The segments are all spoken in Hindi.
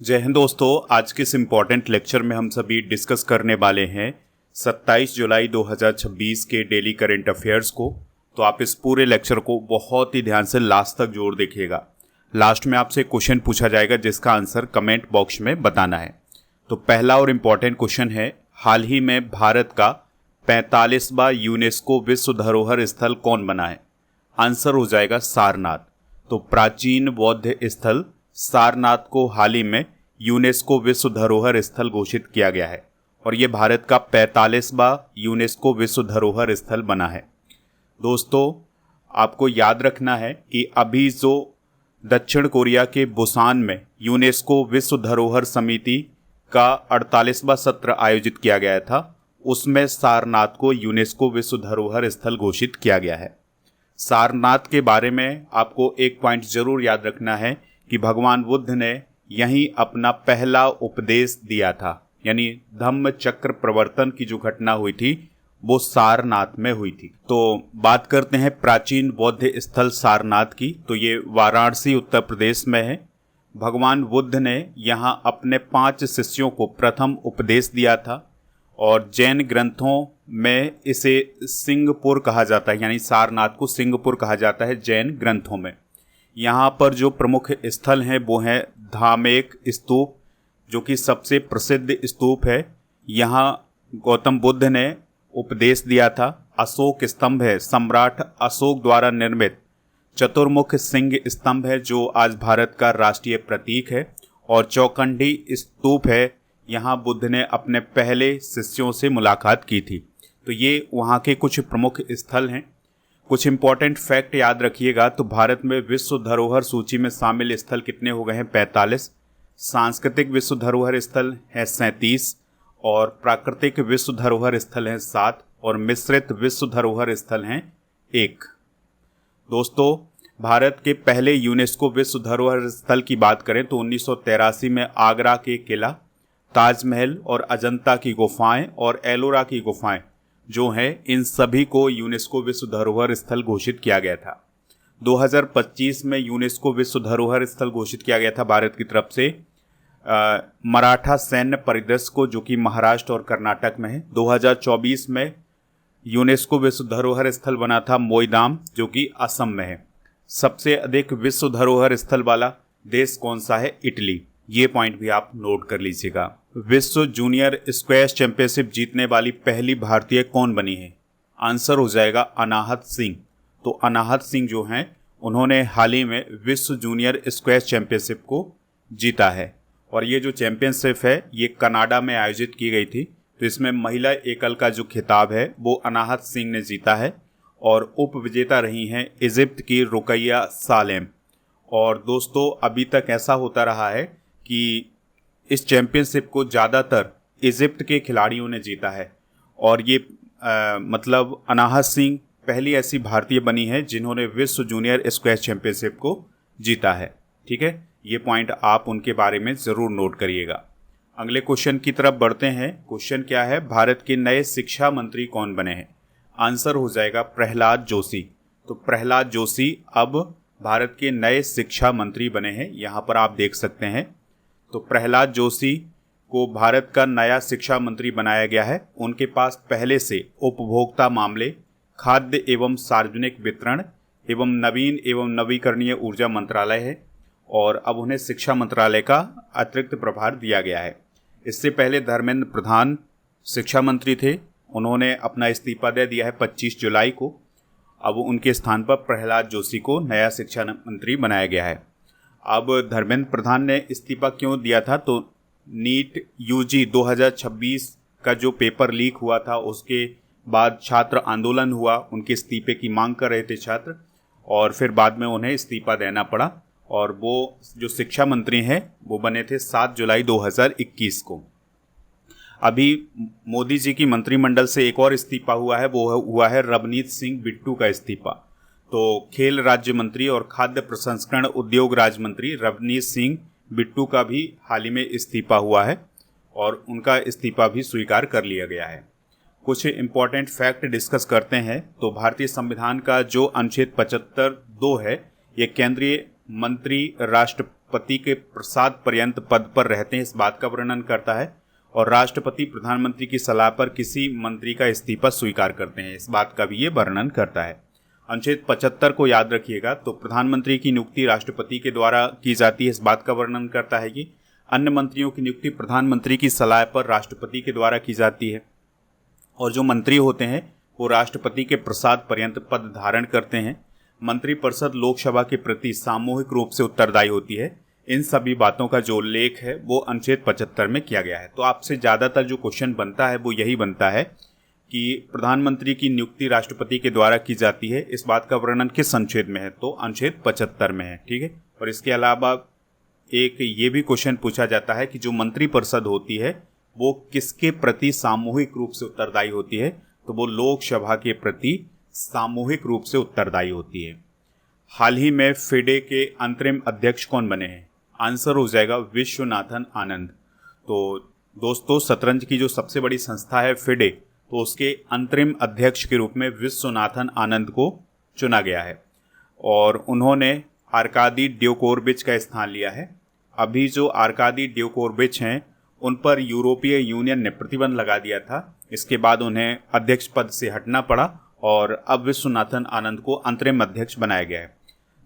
जय हिंद दोस्तों। आज के इस इम्पॉर्टेंट लेक्चर में हम सभी डिस्कस करने वाले हैं 27 जुलाई 2026 के डेली करंट अफेयर्स को। तो आप इस पूरे लेक्चर को बहुत ही ध्यान से लास्ट तक जरूर देखिएगा। लास्ट में आपसे क्वेश्चन पूछा जाएगा जिसका आंसर कमेंट बॉक्स में बताना है। तो पहला और इम्पॉर्टेंट क्वेश्चन है, हाल ही में भारत का 45वां यूनेस्को विश्व धरोहर स्थल कौन बना है? आंसर हो जाएगा सारनाथ। तो प्राचीन बौद्ध स्थल सारनाथ को हाल ही में यूनेस्को विश्व धरोहर स्थल घोषित किया गया है और ये भारत का 45वां यूनेस्को विश्व धरोहर स्थल बना है। दोस्तों, आपको याद रखना है कि अभी जो दक्षिण कोरिया के बुसान में यूनेस्को विश्व धरोहर समिति का 48वां सत्र आयोजित किया गया था, उसमें सारनाथ को यूनेस्को विश्व धरोहर स्थल घोषित किया गया है। सारनाथ के बारे में आपको एक पॉइंट जरूर याद रखना है कि भगवान बुद्ध ने यहीं अपना पहला उपदेश दिया था, यानी धम्म चक्र प्रवर्तन की जो घटना हुई थी वो सारनाथ में हुई थी। तो बात करते हैं प्राचीन बौद्ध स्थल सारनाथ की। तो ये वाराणसी उत्तर प्रदेश में है। भगवान बुद्ध ने यहाँ अपने 5 शिष्यों को प्रथम उपदेश दिया था और जैन ग्रंथों में इसे सिंहपुर कहा जाता है, यानी सारनाथ को सिंहपुर कहा जाता है जैन ग्रंथों में। यहाँ पर जो प्रमुख स्थल हैं वो हैं धामेक स्तूप, जो कि सबसे प्रसिद्ध स्तूप है। यहाँ गौतम बुद्ध ने उपदेश दिया था। अशोक स्तंभ है, सम्राट अशोक द्वारा निर्मित चतुर्मुख सिंह स्तंभ है जो आज भारत का राष्ट्रीय प्रतीक है। और चौखंडी स्तूप है, यहाँ बुद्ध ने अपने पहले शिष्यों से मुलाकात की थी। तो ये वहाँ के कुछ प्रमुख स्थल हैं। कुछ इंपॉर्टेंट फैक्ट याद रखिएगा। तो भारत में विश्व धरोहर सूची में शामिल स्थल कितने हो गए हैं? 45। सांस्कृतिक विश्व धरोहर स्थल है 37 और प्राकृतिक विश्व धरोहर स्थल हैं 7 और मिश्रित विश्व धरोहर स्थल हैं 1। दोस्तों, भारत के पहले यूनेस्को विश्व धरोहर स्थल की बात करें तो 1983 में आगरा के किला, ताजमहल और अजंता की गुफाएं और एलोरा की गुफाएं जो हैं, इन सभी को यूनेस्को विश्व धरोहर स्थल घोषित किया गया था। 2025 में यूनेस्को विश्व धरोहर स्थल घोषित किया गया था भारत की तरफ से मराठा सैन्य परिदृश्य को, जो कि महाराष्ट्र और कर्नाटक में है। 2024 में यूनेस्को विश्व धरोहर स्थल बना था मोईदाम, जो कि असम में है। सबसे अधिक विश्व धरोहर स्थल वाला देश कौन सा है? इटली। ये पॉइंट भी आप नोट कर लीजिएगा। विश्व जूनियर स्क्वैश चैंपियनशिप जीतने वाली पहली भारतीय कौन बनी है? आंसर हो जाएगा अनाहत सिंह। तो अनाहत सिंह जो हैं, उन्होंने हाल ही में विश्व जूनियर स्क्वैश चैंपियनशिप को जीता है और ये जो चैंपियनशिप है ये कनाडा में आयोजित की गई थी। तो इसमें महिला एकल का जो खिताब है वो अनाहत सिंह ने जीता है और उप विजेता रही हैं इजिप्ट की रुकैया सालेम। और दोस्तों, अभी तक ऐसा होता रहा है कि इस चैंपियनशिप को ज़्यादातर इजिप्ट के खिलाड़ियों ने जीता है और ये मतलब अनाहत सिंह पहली ऐसी भारतीय बनी है जिन्होंने विश्व जूनियर स्क्वैश चैंपियनशिप को जीता है। ठीक है, ये पॉइंट आप उनके बारे में ज़रूर नोट करिएगा। अगले क्वेश्चन की तरफ बढ़ते हैं। क्वेश्चन क्या है? भारत के नए शिक्षा मंत्री कौन बने हैं? आंसर हो जाएगा प्रहलाद जोशी। तो प्रहलाद जोशी अब भारत के नए शिक्षा मंत्री बने हैं। यहाँ पर आप देख सकते हैं। तो प्रहलाद जोशी को भारत का नया शिक्षा मंत्री बनाया गया है। उनके पास पहले से उपभोक्ता मामले, खाद्य एवं सार्वजनिक वितरण एवं नवीन एवं नवीकरणीय ऊर्जा मंत्रालय है और अब उन्हें शिक्षा मंत्रालय का अतिरिक्त प्रभार दिया गया है। इससे पहले धर्मेंद्र प्रधान शिक्षा मंत्री थे, उन्होंने अपना इस्तीफा दे दिया है 25 जुलाई को। अब उनके स्थान पर प्रहलाद जोशी को नया शिक्षा मंत्री बनाया गया है। अब धर्मेंद्र प्रधान ने इस्तीफा क्यों दिया था? तो नीट यूजी 2026 का जो पेपर लीक हुआ था उसके बाद छात्र आंदोलन हुआ, उनके इस्तीफे की मांग कर रहे थे छात्र और फिर बाद में उन्हें इस्तीफा देना पड़ा और वो जो शिक्षा मंत्री हैं वो बने थे 7 जुलाई 2021 को। अभी मोदी जी की मंत्रिमंडल से एक और इस्तीफा हुआ है, वो हुआ है रवनीत सिंह बिट्टू का इस्तीफा। तो खेल राज्य मंत्री और खाद्य प्रसंस्करण उद्योग राज्य मंत्री रवनीत सिंह बिट्टू का भी हाल ही में इस्तीफा हुआ है और उनका इस्तीफा भी स्वीकार कर लिया गया है। कुछ इम्पॉर्टेंट फैक्ट डिस्कस करते हैं। तो भारतीय संविधान का जो अनुच्छेद 75(2) है, ये केंद्रीय मंत्री राष्ट्रपति राष्ट्रपति के प्रसाद पर्यंत पद पर रहते हैं, इस बात का वर्णन करता है। और राष्ट्रपति प्रधानमंत्री की सलाह पर किसी मंत्री का इस्तीफा स्वीकार करते हैं, इस बात का भी ये वर्णन करता है। अनुच्छेद 75 को याद रखिएगा। तो प्रधानमंत्री की नियुक्ति राष्ट्रपति के द्वारा की जाती है, इस बात का वर्णन करता है कि अन्य मंत्रियों की नियुक्ति प्रधानमंत्री की सलाह पर राष्ट्रपति के द्वारा की जाती है। और जो मंत्री होते हैं वो राष्ट्रपति के प्रसाद पर्यंत पद धारण करते हैं। मंत्रिपरिषद लोकसभा के प्रति सामूहिक रूप से उत्तरदायी होती है। इन सभी बातों का जो उल्लेख है वो अनुच्छेद 75 में किया गया है। तो आपसे ज़्यादातर जो क्वेश्चन बनता है वो यही बनता है कि प्रधानमंत्री की नियुक्ति राष्ट्रपति के द्वारा की जाती है, इस बात का वर्णन किस अनुच्छेद में है, तो अनुच्छेद 75 में है। ठीक है। और इसके अलावा एक ये भी क्वेश्चन पूछा जाता है कि जो मंत्रिपरिषद होती है वो किसके प्रति सामूहिक रूप से उत्तरदायी होती है, तो वो लोकसभा के प्रति सामूहिक रूप से उत्तरदायी होती है। हाल ही में फिडे के अंतरिम अध्यक्ष कौन बने हैं? आंसर हो जाएगा विश्वनाथन आनंद। तो दोस्तों, शतरंज की जो सबसे बड़ी संस्था है फिडे, तो उसके अंतरिम अध्यक्ष के रूप में विश्वनाथन आनंद को चुना गया है और उन्होंने आर्कादी ड्योकोविच का स्थान लिया है। अभी जो आर्कादी ड्योकोविच हैं उन पर यूरोपीय यूनियन ने प्रतिबंध लगा दिया था, इसके बाद उन्हें अध्यक्ष पद से हटना पड़ा और अब विश्वनाथन आनंद को अंतरिम अध्यक्ष बनाया गया है।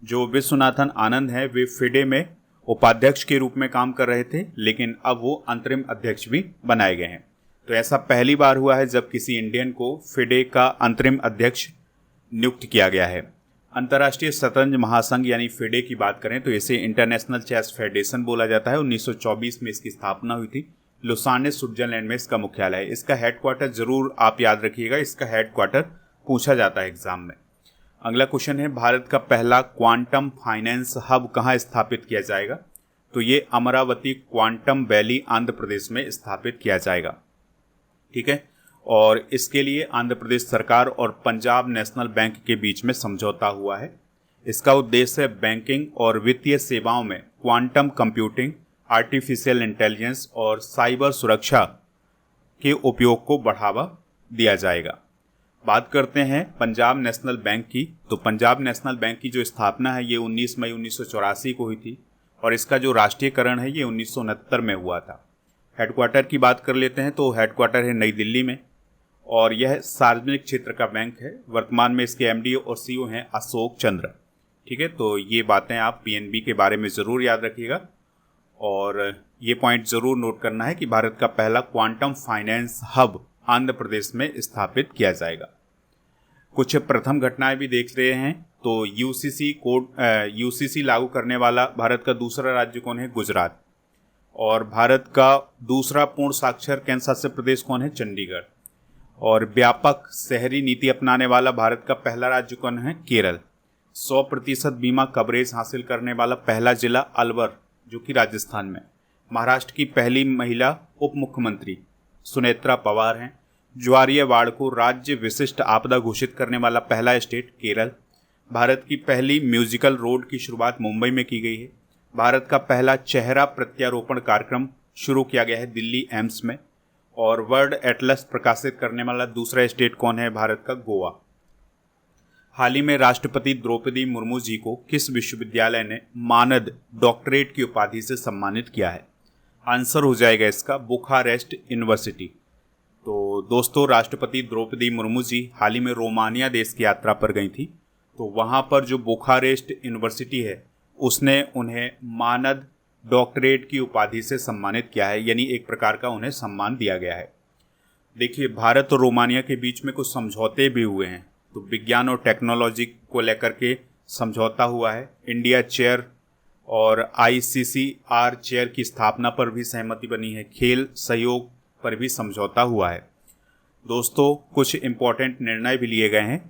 जो विश्वनाथन आनंद हैं वे फिडे में उपाध्यक्ष के रूप में काम कर रहे थे, लेकिन अब वो अंतरिम अध्यक्ष भी बनाए गए हैं। तो ऐसा पहली बार हुआ है जब किसी इंडियन को फिडे का अंतरिम अध्यक्ष नियुक्त किया गया है। अंतर्राष्ट्रीय शतरंज महासंघ यानी फिडे की बात करें तो इसे इंटरनेशनल चेस फेडरेशन बोला जाता है। 1924 में इसकी स्थापना हुई थी। लुसाने स्विट्जरलैंड में इसका मुख्यालय है। इसका हेडक्वार्टर जरूर आप याद रखिएगा, इसका हेडक्वार्टर पूछा जाता है एग्जाम में। अगला क्वेश्चन है, भारत का पहला क्वांटम फाइनेंस हब कहाँ स्थापित किया जाएगा? तो ये अमरावती क्वांटम वैली आंध्र प्रदेश में स्थापित किया जाएगा। ठीक है। और इसके लिए आंध्र प्रदेश सरकार और पंजाब नेशनल बैंक के बीच में समझौता हुआ है। इसका उद्देश्य है बैंकिंग और वित्तीय सेवाओं में क्वांटम कंप्यूटिंग, आर्टिफिशियल इंटेलिजेंस और साइबर सुरक्षा के उपयोग को बढ़ावा दिया जाएगा। बात करते हैं पंजाब नेशनल बैंक की। तो पंजाब नेशनल बैंक की जो स्थापना है ये 19 मई 1984 को हुई थी और इसका जो राष्ट्रीयकरण है ये 1969 में हुआ था। हेडक्वार्टर की बात कर लेते हैं तो हेडक्वार्टर है नई दिल्ली में और यह सार्वजनिक क्षेत्र का बैंक है। वर्तमान में इसके एमडी और सीईओ हैं अशोक चंद्र। ठीक है। तो ये बातें आप पीएनबी के बारे में ज़रूर याद रखिएगा और ये पॉइंट ज़रूर नोट करना है कि भारत का पहला quantum finance hub Andhra Pradesh में स्थापित किया जाएगा। कुछ प्रथम घटनाएं भी देख रहे हैं। तो यूसीसी लागू करने वाला भारत का दूसरा राज्य कौन है? गुजरात। और भारत का दूसरा पूर्ण साक्षर केंद्र शासित प्रदेश कौन है? चंडीगढ़। और व्यापक शहरी नीति अपनाने वाला भारत का पहला राज्य कौन है? केरल। 100% बीमा कवरेज हासिल करने वाला पहला जिला अलवर जो कि राजस्थान में। महाराष्ट्र की पहली महिला उप मुख्यमंत्री सुनेत्रा पवार हैं। ज्वारीय को राज्य विशिष्ट आपदा घोषित करने वाला पहला स्टेट केरल। भारत की पहली म्यूजिकल रोड की शुरुआत मुंबई में की गई है। भारत का पहला चेहरा प्रत्यारोपण कार्यक्रम शुरू किया गया है दिल्ली एम्स में। और वर्ल्ड एटलस प्रकाशित करने वाला दूसरा स्टेट कौन है? भारत का गोवा। हाल ही में राष्ट्रपति द्रौपदी मुर्मू जी को किस विश्वविद्यालय ने मानद डॉक्टरेट की उपाधि से सम्मानित किया है? आंसर हो जाएगा इसका बुखारेस्ट यूनिवर्सिटी। तो दोस्तों, राष्ट्रपति द्रौपदी मुर्मू जी हाल ही में रोमानिया देश की यात्रा पर गई थी। तो वहाँ पर जो बुखारेस्ट यूनिवर्सिटी है उसने उन्हें मानद डॉक्टरेट की उपाधि से सम्मानित किया है, यानी एक प्रकार का उन्हें सम्मान दिया गया है। देखिए, भारत और रोमानिया के बीच में कुछ समझौते भी हुए हैं। तो विज्ञान और टेक्नोलॉजी को लेकर के समझौता हुआ है। इंडिया चेयर और ICCR चेयर की स्थापना पर भी सहमति बनी है। खेल सहयोग पर भी समझौता हुआ है। दोस्तों, कुछ इम्पोर्टेंट निर्णय भी लिए गए हैं।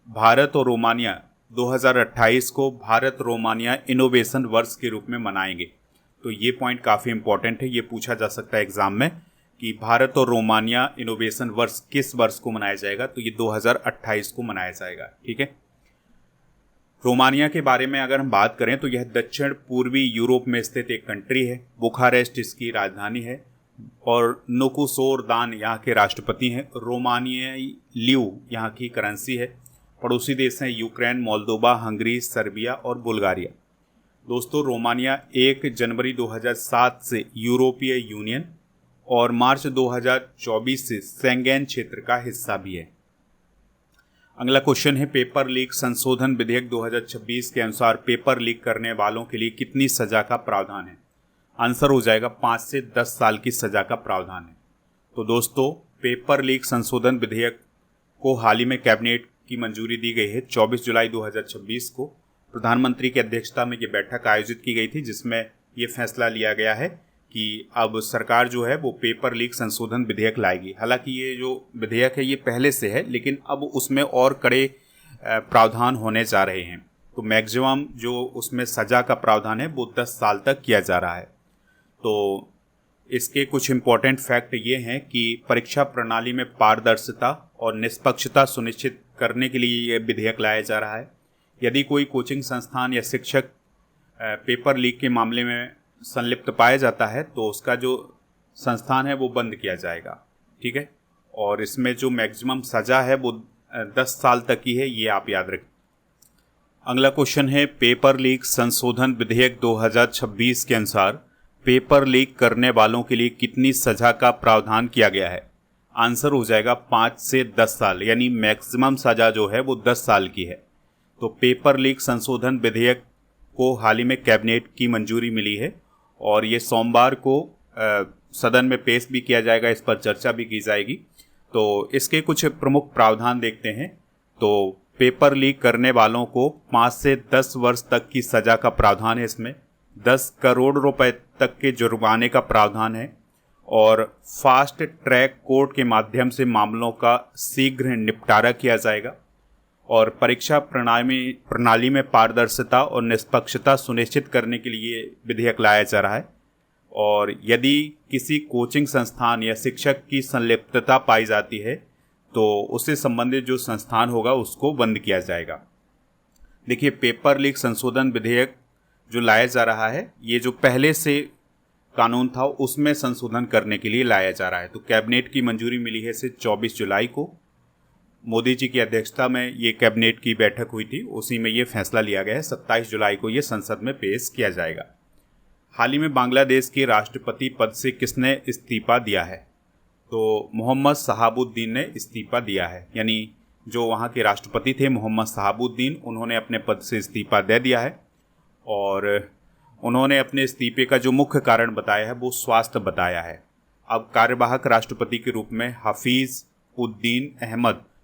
भारत और रोमानिया 2028 को भारत रोमानिया इनोवेशन वर्ष के रूप में मनाएंगे। तो ये पॉइंट काफ़ी इम्पोर्टेंट है, ये पूछा जा सकता है एग्जाम में कि भारत और रोमानिया इनोवेशन वर्ष किस वर्ष को मनाया जाएगा? तो ये 2028 को मनाया जाएगा। ठीक है। रोमानिया के बारे में अगर हम बात करें तो यह दक्षिण पूर्वी यूरोप में स्थित एक कंट्री है। बुखारेस्ट इसकी राजधानी है और नुकुसोरदान यहाँ के राष्ट्रपति हैं। रोमानियाई ल्यू यहाँ की करेंसी है। पड़ोसी देश हैं यूक्रेन, मोल्दोवा, हंगरी, सर्बिया और बुल्गारिया। दोस्तों, रोमानिया 1 जनवरी 2007 से यूरोपीय यूनियन और मार्च 2024 से शेंगेन क्षेत्र का हिस्सा भी है। अगला क्वेश्चन है, पेपर लीक संशोधन विधेयक 2026 के अनुसार पेपर लीक करने वालों के लिए कितनी सजा का प्रावधान है? आंसर हो जाएगा 5 से 10 साल की सजा का प्रावधान है। तो दोस्तों, पेपर लीक संशोधन विधेयक को हाल ही में कैबिनेट की मंजूरी दी गई है। 24 जुलाई 2026 को प्रधानमंत्री की अध्यक्षता में ये बैठक आयोजित की गई थी, जिसमें ये फैसला लिया गया है कि अब सरकार जो है वो पेपर लीक संशोधन विधेयक लाएगी। हालांकि ये जो विधेयक है ये पहले से है, लेकिन अब उसमें और कड़े प्रावधान होने जा रहे हैं। तो मैक्सिमम जो उसमें सज़ा का प्रावधान है वो 10 साल तक किया जा रहा है। तो इसके कुछ इम्पोर्टेंट फैक्ट ये हैं कि परीक्षा प्रणाली में पारदर्शिता और निष्पक्षता सुनिश्चित करने के लिए ये विधेयक लाया जा रहा है। यदि कोई कोचिंग संस्थान या शिक्षक पेपर लीक के मामले में संलिप्त पाया जाता है तो उसका जो संस्थान है वो बंद किया जाएगा। ठीक है, और इसमें जो मैक्सिमम सज़ा है वो 10 साल तक की है, ये आप याद रखें। अगला क्वेश्चन है, पेपर लीक संशोधन विधेयक 2026 के अनुसार पेपर लीक करने वालों के लिए कितनी सज़ा का प्रावधान किया गया है? आंसर हो जाएगा 5 से 10 साल, यानी मैक्सिमम सज़ा जो है वो 10 साल की है। तो पेपर लीक संशोधन विधेयक को हाल ही में कैबिनेट की मंजूरी मिली है और ये सोमवार को सदन में पेश भी किया जाएगा, इस पर चर्चा भी की जाएगी। तो इसके कुछ प्रमुख प्रावधान देखते हैं। तो पेपर लीक करने वालों को 5 से 10 वर्ष तक की सज़ा का प्रावधान है, इसमें 10 करोड़ रुपए तक के जुर्माने का प्रावधान है और फास्ट ट्रैक कोर्ट के माध्यम से मामलों का शीघ्र निपटारा किया जाएगा और परीक्षा प्रणाली में पारदर्शिता और निष्पक्षता सुनिश्चित करने के लिए विधेयक लाया जा रहा है। और यदि किसी कोचिंग संस्थान या शिक्षक की संलिप्तता पाई जाती है तो उससे संबंधित जो संस्थान होगा उसको बंद किया जाएगा। देखिए, पेपर लीक संशोधन विधेयक जो लाया जा रहा है, ये जो पहले से कानून था उसमें संशोधन करने के लिए लाया जा रहा है। तो कैबिनेट की मंजूरी मिली है इसे 24 जुलाई को। मोदी जी की अध्यक्षता में ये कैबिनेट की बैठक हुई थी, उसी में ये फैसला लिया गया है। 27 जुलाई को ये संसद में पेश किया जाएगा। हाल ही में बांग्लादेश के राष्ट्रपति पद से किसने इस्तीफा दिया है? तो मोहम्मद शहाबुद्दीन ने इस्तीफा दिया है, यानी जो वहाँ के राष्ट्रपति थे मोहम्मद शहाबुद्दीन, उन्होंने अपने पद से इस्तीफा दे दिया है और उन्होंने अपने इस्तीफे का जो मुख्य कारण बताया है वो स्वास्थ्य बताया है। अब कार्यवाहक राष्ट्रपति के रूप में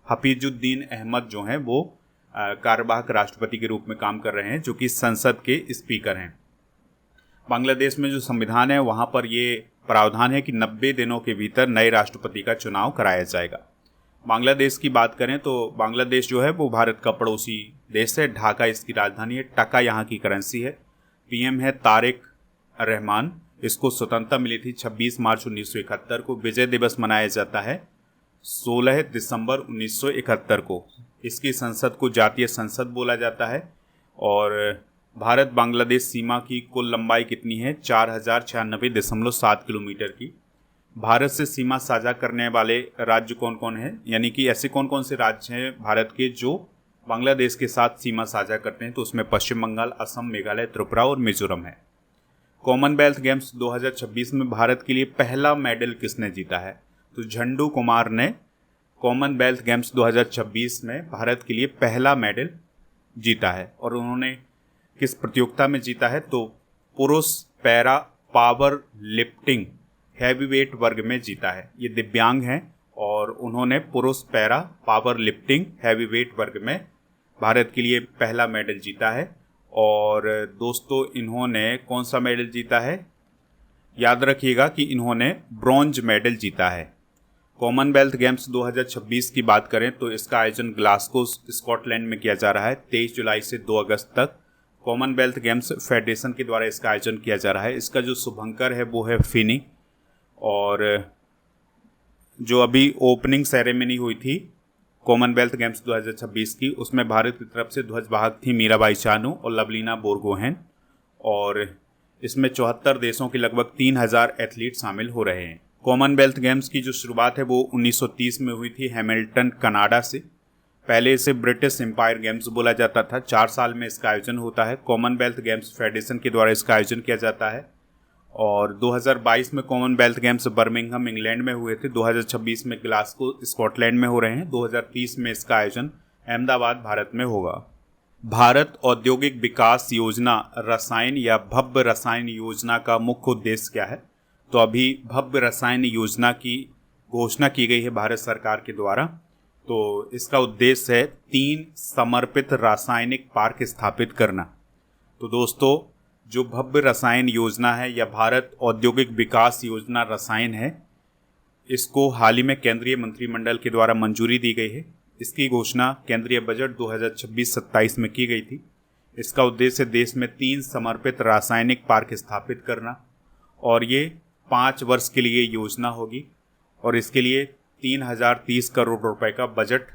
हफीजुद्दीन अहमद जो हैं वो कार्यवाहक राष्ट्रपति के रूप में काम कर रहे हैं, जो कि संसद के स्पीकर हैं। बांग्लादेश में जो संविधान है वहाँ पर ये प्रावधान है कि 90 दिनों के भीतर नए राष्ट्रपति का चुनाव कराया जाएगा। बांग्लादेश की बात करें तो बांग्लादेश जो है वो भारत का पड़ोसी देश है। ढाका इसकी राजधानी है, टका यहाँ की करेंसी है। पीएम है तारिक रहमान। इसको स्वतंत्रता मिली थी 26 मार्च 1971 को। विजय दिवस मनाया जाता है 16 दिसंबर 1971 को। इसकी संसद को जातीय संसद बोला जाता है। और भारत बांग्लादेश सीमा की कुल लंबाई कितनी है? 4096.7 किलोमीटर की। भारत से सीमा साझा करने वाले राज्य कौन कौन हैं, यानी कि ऐसे कौन कौन से राज्य हैं भारत के जो बांग्लादेश के साथ सीमा साझा करते हैं? तो उसमें पश्चिम बंगाल, असम, मेघालय, त्रिपुरा और मिजोरम है। कॉमनवेल्थ गेम्स 2026 में भारत के लिए पहला मेडल किसने जीता है? तो झंडू कुमार ने कॉमनवेल्थ गेम्स 2026 में भारत के लिए पहला मेडल जीता है। और उन्होंने किस प्रतियोगिता में जीता है? तो पुरुष पैरा पावर लिफ्टिंग हैवीवेट वर्ग में जीता है। ये दिव्यांग हैं और उन्होंने पुरुष पैरा पावर लिफ्टिंग हैवीवेट वर्ग में भारत के लिए पहला मेडल जीता है। और दोस्तों, इन्होंने कौन सा मेडल जीता है? याद रखिएगा कि इन्होंने ब्रॉन्ज मेडल जीता है। कॉमनवेल्थ गेम्स 2026 की बात करें तो इसका आयोजन ग्लासगो स्कॉटलैंड में किया जा रहा है। 23 जुलाई से 2 अगस्त तक कॉमनवेल्थ गेम्स फेडरेशन के द्वारा इसका आयोजन किया जा रहा है। इसका जो शुभंकर है वो है फिनी। और जो अभी ओपनिंग सेरेमनी हुई थी कॉमनवेल्थ गेम्स 2026 की, उसमें भारत की तरफ से ध्वजवाहक थी मीराबाई चानू और लवलीना बोरगोहेन। और इसमें 74 देशों के लगभग 3000 एथलीट शामिल हो रहे हैं। कॉमनवेल्थ गेम्स की जो शुरुआत है वो 1930 में हुई थी हैमिल्टन, कनाडा से। पहले इसे ब्रिटिश एम्पायर गेम्स बोला जाता था। 4 साल में इसका आयोजन होता है। कॉमनवेल्थ गेम्स फेडरेशन के द्वारा इसका आयोजन किया जाता है। और 2022 में कॉमनवेल्थ गेम्स बर्मिंघम इंग्लैंड में हुए थे। 2026 में ग्लासगो स्कॉटलैंड में हो रहे हैं। 2030 में इसका आयोजन अहमदाबाद भारत में होगा। भारत औद्योगिक विकास योजना रसायन या भव्य रसायन योजना का मुख्य उद्देश्य क्या है? तो अभी भव्य रसायन योजना की घोषणा की गई है भारत सरकार के द्वारा। तो इसका उद्देश्य है 3 समर्पित रासायनिक पार्क स्थापित करना। तो दोस्तों, जो भव्य रसायन योजना है या भारत औद्योगिक विकास योजना रसायन है, इसको हाल ही में केंद्रीय मंत्रिमंडल के द्वारा मंजूरी दी गई है। इसकी घोषणा केंद्रीय बजट 2026-27 में की गई थी। इसका उद्देश्य देश में 3 समर्पित रासायनिक पार्क स्थापित करना, और ये 5 वर्ष के लिए योजना होगी, और इसके लिए 3030 करोड़ रुपए का बजट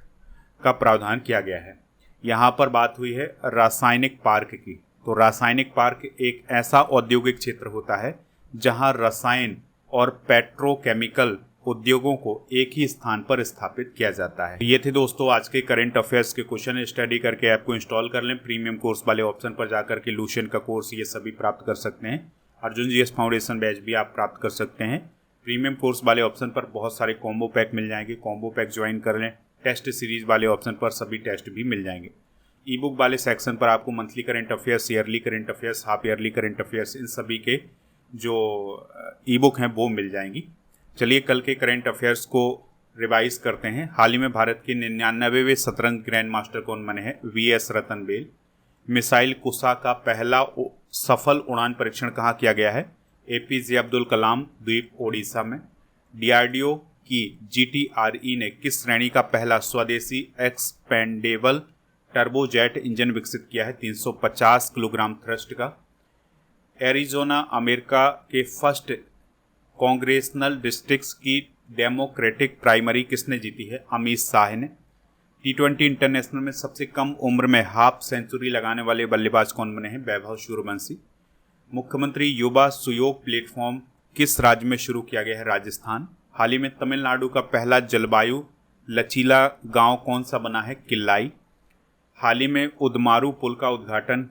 का प्रावधान किया गया है। यहाँ पर बात हुई है रासायनिक पार्क की। तो रासायनिक पार्क एक ऐसा औद्योगिक क्षेत्र होता है जहाँ रसायन और पेट्रोकेमिकल उद्योगों को एक ही स्थान पर स्थापित किया जाता है। ये थे दोस्तों आज के करंट अफेयर्स के क्वेश्चन। स्टडी करके ऐप को इंस्टॉल कर लें। प्रीमियम कोर्स वाले ऑप्शन पर जाकर के लुसेंट का कोर्स ये सभी प्राप्त कर सकते हैं। अर्जुन जीएस फाउंडेशन बैच भी आप प्राप्त कर सकते हैं। प्रीमियम कोर्स वाले ऑप्शन पर बहुत सारे कॉम्बो पैक मिल जाएंगे। कॉम्बो पैक ज्वाइन कर लें। टेस्ट सीरीज वाले ऑप्शन पर सभी टेस्ट भी मिल जाएंगे। ई बुक वाले सेक्शन पर आपको monthly current affairs, yearly current affairs, half yearly current affairs, इन सभी के जो ई बुक हैं वो मिल जाएंगी। चलिए कल के करंट अफेयर्स को रिवाइज करते हैं। हाल ही में भारत के 99वें शतरंज ग्रैंड मास्टर कौन बने हैं? वीएस रतनबेल। मिसाइल कुसा का पहला सफल उड़ान परीक्षण कहाँ किया गया है? एपीजे अब्दुल कलाम द्वीप ओडिशा में। डीआरडीओ की जीटीआरई ने किस श्रेणी का पहला स्वदेशी एक्सपेंडेबल टर्बोजेट इंजन विकसित किया है? 350 किलोग्राम थ्रस्ट का। एरिजोना अमेरिका के फर्स्ट कांग्रेसनल डिस्ट्रिक्ट्स की डेमोक्रेटिक प्राइमरी किसने जीती है? अमित शाह ने। T20 इंटरनेशनल में सबसे कम उम्र में हाफ सेंचुरी लगाने वाले बल्लेबाज कौन बने हैं? वैभव सूर्यवंशी। मुख्यमंत्री युवा सुयोग प्लेटफॉर्म किस राज्य में शुरू किया गया है? राजस्थान। हाल ही में तमिलनाडु का पहला जलवायु लचीला गांव कौन सा बना है? किल्लाई। हाल ही में उदमारू पुल का उद्घाटन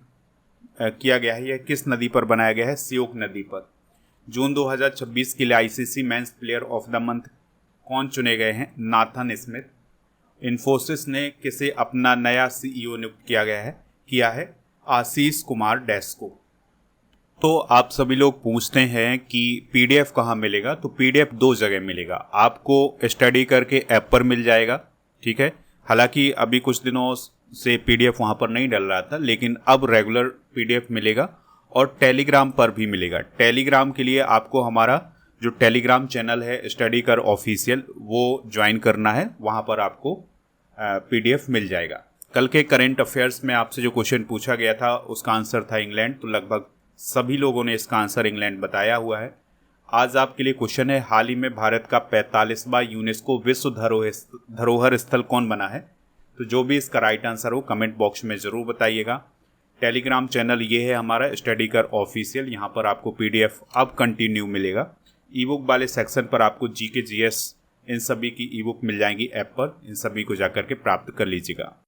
किया गया है। यह किस नदी पर बनाया गया है? श्योक नदी पर। जून 2026 के लिए ICC men's player of the month कौन चुने गए हैं? Nathan Smith. इन्फोसिस ने किसे अपना नया सीईओ नियुक्त किया है? आशीष कुमार डैश को। तो आप सभी लोग पूछते हैं कि पीडीएफ कहाँ मिलेगा? तो पीडीएफ 2 जगह मिलेगा। आपको स्टडी करके ऐप पर मिल जाएगा, ठीक है। हालांकि अभी कुछ दिनों से पीडीएफ वहाँ पर नहीं डल रहा था, लेकिन अब रेगुलर पीडीएफ मिलेगा, और टेलीग्राम पर भी मिलेगा। टेलीग्राम के लिए आपको हमारा जो टेलीग्राम चैनल है स्टडी कर ऑफिशियल, वो ज्वाइन करना है। वहाँ पर आपको पीडीएफ मिल जाएगा। कल के करंट अफेयर्स में आपसे जो क्वेश्चन पूछा गया था उसका आंसर था इंग्लैंड। तो लगभग सभी लोगों ने इसका आंसर इंग्लैंड बताया हुआ है। आज आपके लिए क्वेश्चन है, हाल ही में भारत का 45वां यूनेस्को विश्व धरोहर स्थल कौन बना है? तो जो भी इसका राइट आंसर हो कमेंट बॉक्स में ज़रूर बताइएगा। टेलीग्राम चैनल ये है हमारा स्टडी कर ऑफिशियल। यहाँ पर आपको पीडीएफ अब कंटिन्यू मिलेगा। ई बुक वाले सेक्शन पर आपको जीके जीएस इन सभी की ई बुक मिल जाएंगी ऐप पर। इन सभी को जाकर के प्राप्त कर लीजिएगा।